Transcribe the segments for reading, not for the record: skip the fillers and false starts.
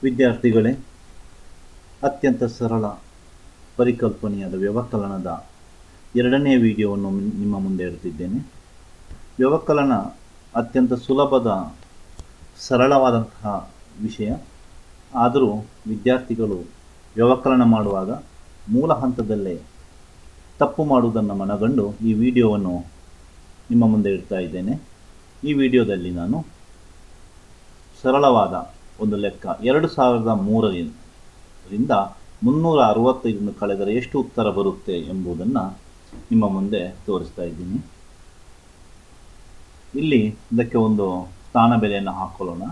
ವಿದ್ಯಾರ್ಥಿಗಳೇ, ಅತ್ಯಂತ ಸರಳ ಪರಿಕಲ್ಪನೆಯಾದ ವ್ಯವಕಲನದ ಎರಡನೇ ವಿಡಿಯೋವನ್ನು ನಿಮ್ಮ ಮುಂದೆ ಇಡ್ತಿದ್ದೇನೆ. ವ್ಯವಕಲನ ಅತ್ಯಂತ ಸುಲಭದ ಸರಳವಾದಂತಹ ವಿಷಯ. ಆದರೂ ವಿದ್ಯಾರ್ಥಿಗಳು ವ್ಯವಕಲನ ಮಾಡುವಾಗ ಮೂಲ ಹಂತದಲ್ಲೇ ತಪ್ಪು ಮಾಡುವುದನ್ನು ಮನಗಂಡು ಈ ವಿಡಿಯೋವನ್ನು ನಿಮ್ಮ ಮುಂದೆ ಇಡ್ತಾ ಇದ್ದೇನೆ. ಈ ವಿಡಿಯೋದಲ್ಲಿ ನಾನು ಸರಳವಾದ ಒಂದು ಲೆಕ್ಕ 2003ರಿಂದ 365 ಕಳೆದರೆ ಎಷ್ಟು ಉತ್ತರ ಬರುತ್ತೆ ಎಂಬುದನ್ನು ನಿಮ್ಮ ಮುಂದೆ ತೋರಿಸ್ತಾ ಇದ್ದೀನಿ. ಇಲ್ಲಿ ಇದಕ್ಕೆ ಒಂದು ಸ್ಥಾನ ಬೆಲೆಯನ್ನು ಹಾಕೊಳ್ಳೋಣ.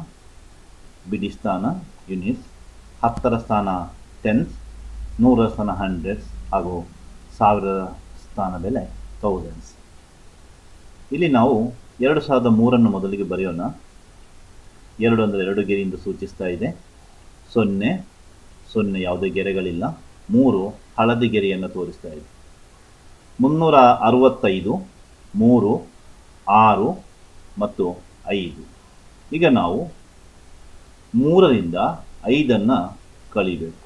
ಬಿಡಿ ಸ್ಥಾನ ಯೂನಿಟ್ಸ್, 10ರ ಸ್ಥಾನ ಟೆನ್ಸ್, 100ರ ಸ್ಥಾನ ಹಂಡ್ರೆಡ್ಸ್ ಹಾಗೂ 1000ರ ಸ್ಥಾನ ಬೆಲೆ ಥೌಸಂಡ್ಸ್. ಇಲ್ಲಿ ನಾವು 2003 ಮೊದಲಿಗೆ ಬರೆಯೋಣ. 2 ಅಂದರೆ 2 ಗೆರೆಯಿಂದ ಸೂಚಿಸ್ತಾ ಇದೆ. 0 0 ಯಾವುದೇ ಗೆರೆಗಳಿಲ್ಲ. 3 ಹಳದಿ ಗೆರೆಯನ್ನು ತೋರಿಸ್ತಾ ಇದೆ. 365 3 6 ಮತ್ತು 5. ಈಗ ನಾವು 3ರಿಂದ 5 ಕಳಿಬೇಕು.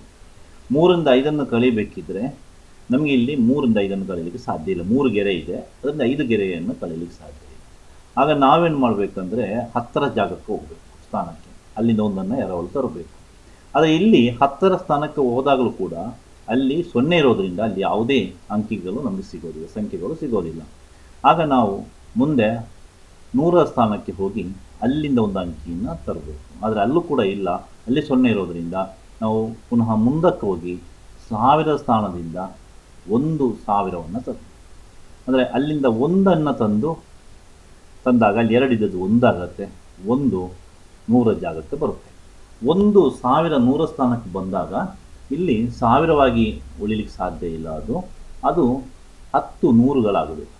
3ರಿಂದ 5 ಕಳಿಬೇಕಿದ್ರೆ ನಮಗೆ ಇಲ್ಲಿ 3ರಿಂದ 5 ಕಳೀಲಿಕ್ಕೆ ಸಾಧ್ಯ ಇಲ್ಲ. 3 ಗೆರೆ ಇದೆ, ಅದರಿಂದ 5 ಗೆರೆಯನ್ನು ಕಳೀಲಿಕ್ಕೆ ಸಾಧ್ಯ ಇಲ್ಲ. ಆಗ ನಾವೇನು ಮಾಡಬೇಕಂದ್ರೆ 10ರ ಜಾಗಕ್ಕೆ ಹೋಗಬೇಕು, ಸ್ಥಾನಕ್ಕೆ. ಅಲ್ಲಿಂದ ಒಂದನ್ನು ಎರವಲು ತರಬೇಕು. ಆದರೆ ಇಲ್ಲಿ 10ರ ಸ್ಥಾನಕ್ಕೆ ಹೋದಾಗಲೂ ಕೂಡ ಅಲ್ಲಿ 0 ಇರೋದ್ರಿಂದ ಅಲ್ಲಿ ಯಾವುದೇ ಅಂಕಿಗಳು ನಮಗೆ ಸಿಗೋದಿಲ್ಲ, ಸಂಖ್ಯೆಗಳು ಸಿಗೋದಿಲ್ಲ. ಆಗ ನಾವು ಮುಂದೆ 100ರ ಸ್ಥಾನಕ್ಕೆ ಹೋಗಿ ಅಲ್ಲಿಂದ ಒಂದು ಅಂಕಿಯನ್ನು ತರಬೇಕು. ಆದರೆ ಅಲ್ಲೂ ಕೂಡ ಇಲ್ಲ, ಅಲ್ಲಿ 0 ಇರೋದ್ರಿಂದ ನಾವು ಪುನಃ ಮುಂದಕ್ಕೆ ಹೋಗಿ 1000ರ ಸ್ಥಾನದಿಂದ 1000ವನ್ನು ತರಬೇಕು. ಅಂದರೆ ಅಲ್ಲಿಂದ 1 ತಂದಾಗ ಅಲ್ಲಿ 2 ಇದ್ದದ್ದು 1 ಆಗುತ್ತೆ. 1 100ರ ಜಾಗಕ್ಕೆ ಬರುತ್ತೆ. 1000 100ರ ಸ್ಥಾನಕ್ಕೆ ಬಂದಾಗ ಇಲ್ಲಿ 1000ವಾಗಿ ಉಳಿಲಿಕ್ಕೆ ಸಾಧ್ಯ ಇಲ್ಲ. ಅದು 10 100ಗಳಾಗಬೇಕು.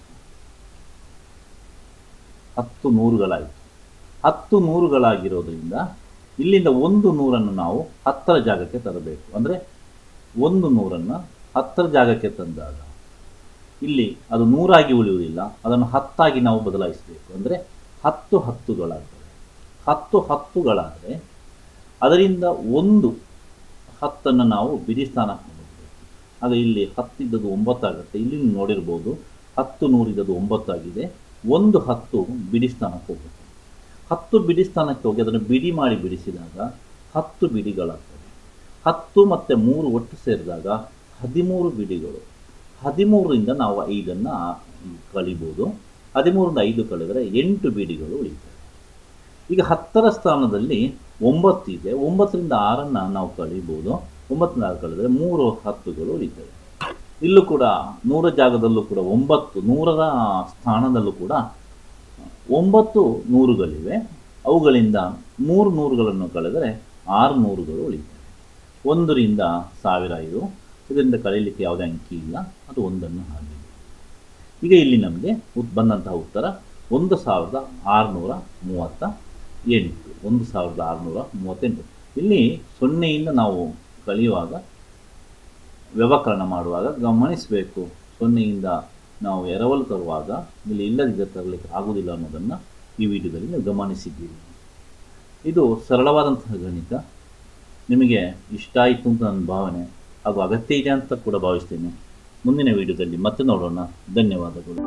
10 100ಗಳಾಯಿತು. 10 100ಗಳಾಗಿರೋದ್ರಿಂದ ಇಲ್ಲಿಂದ 100 ನಾವು 10ರ ಜಾಗಕ್ಕೆ ತರಬೇಕು. ಅಂದರೆ 100 10ರ ಜಾಗಕ್ಕೆ ತಂದಾಗ ಇಲ್ಲಿ ಅದು 100ಆಗಿ ಉಳಿಯುವುದಿಲ್ಲ, ಅದನ್ನು 10ಆಗಿ ನಾವು ಬದಲಾಯಿಸಬೇಕು. ಅಂದರೆ 10 10ಗಳಾಗ್ತವೆ. 10 10ಗಳಾದರೆ ಅದರಿಂದ 1 10 ನಾವು ಬಿಡಿ ಸ್ಥಾನಕ್ಕೆ ಹೋಗಬೇಕು. ಆಗ ಇಲ್ಲಿ 10 ಇದ್ದದ್ದು 9 ಆಗುತ್ತೆ. ಇಲ್ಲಿ ನೋಡಿರ್ಬೋದು 10 100 ಇದ್ದದ್ದು 9 ಆಗಿದೆ. 1 10 ಬಿಡಿ ಸ್ಥಾನಕ್ಕೆ ಹೋಗುತ್ತೆ. 10 ಬಿಡಿ ಸ್ಥಾನಕ್ಕೆ ಹೋಗಿ ಅದನ್ನು ಬಿಡಿ ಮಾಡಿ ಬಿಡಿಸಿದಾಗ 10 ಬಿಡಿಗಳಾಗ್ತವೆ. 10 ಮತ್ತು 3 ಒಟ್ಟು ಸೇರಿದಾಗ 13 ಬಿಡಿಗಳು. 13ರಿಂದ ನಾವು 5 ಕಳಿಬೋದು. 13ರಿಂದ 5 ಕಳೆದರೆ 8 ಬಿಡಿಗಳು ಉಳಿತವೆ. ಈಗ 10ರ ಸ್ಥಾನದಲ್ಲಿ 9 ಇದೆ. 9ರಿಂದ 6 ನಾವು ಕಳಿಬೋದು. 9ರಿಂದ 6 ಕಳೆದರೆ 3 10ಗಳು ಉಳಿತವೆ. ಇಲ್ಲೂ ಕೂಡ 100ರ ಜಾಗದಲ್ಲೂ ಕೂಡ 9, 100ರ ಸ್ಥಾನದಲ್ಲೂ ಕೂಡ 9 100ಗಳಿವೆ. ಅವುಗಳಿಂದ 3 100ಗಳನ್ನು ಕಳೆದರೆ 6 100ಗಳು ಉಳಿತವೆ. 1ರಿಂದ 1000 ಇದು. ಇದರಿಂದ ಕಳೀಲಿಕ್ಕೆ ಯಾವುದೇ ಅಂಕಿ ಇಲ್ಲ, ಅದು 1 ಹಾಗೆ. ಈಗ ಇಲ್ಲಿ ನಮಗೆ ಬಂದಂತಹ ಉತ್ತರ 1638. 1638. ಇಲ್ಲಿ 0ಯಿಂದ ನಾವು ಕಳೆಯುವಾಗ ವ್ಯವಕಲನ ಮಾಡುವಾಗ ಗಮನಿಸಬೇಕು. 0ಯಿಂದ ನಾವು ಎರವಲು ತರುವಾಗ ಇಲ್ಲಿ ಇಲ್ಲದಿದ್ದ ತರಲಿಕ್ಕೆ ಆಗುವುದಿಲ್ಲ ಅನ್ನೋದನ್ನು ಈ ವಿಡಿಯೋದಲ್ಲಿ ನೀವು ಗಮನಿಸಿದ್ದೀರಿ. ಇದು ಸರಳವಾದಂತಹ ಗಣಿತ. ನಿಮಗೆ ಇಷ್ಟ ಆಯಿತು ಅಂತ ನನ್ನ ಭಾವನೆ ಹಾಗೂ ಅಗತ್ಯ ಇದೆ ಅಂತ ಕೂಡ ಭಾವಿಸ್ತೇನೆ. ಮುಂದಿನ ವಿಡಿಯೋದಲ್ಲಿ ಮತ್ತೆ ನೋಡೋಣ. ಧನ್ಯವಾದಗಳು.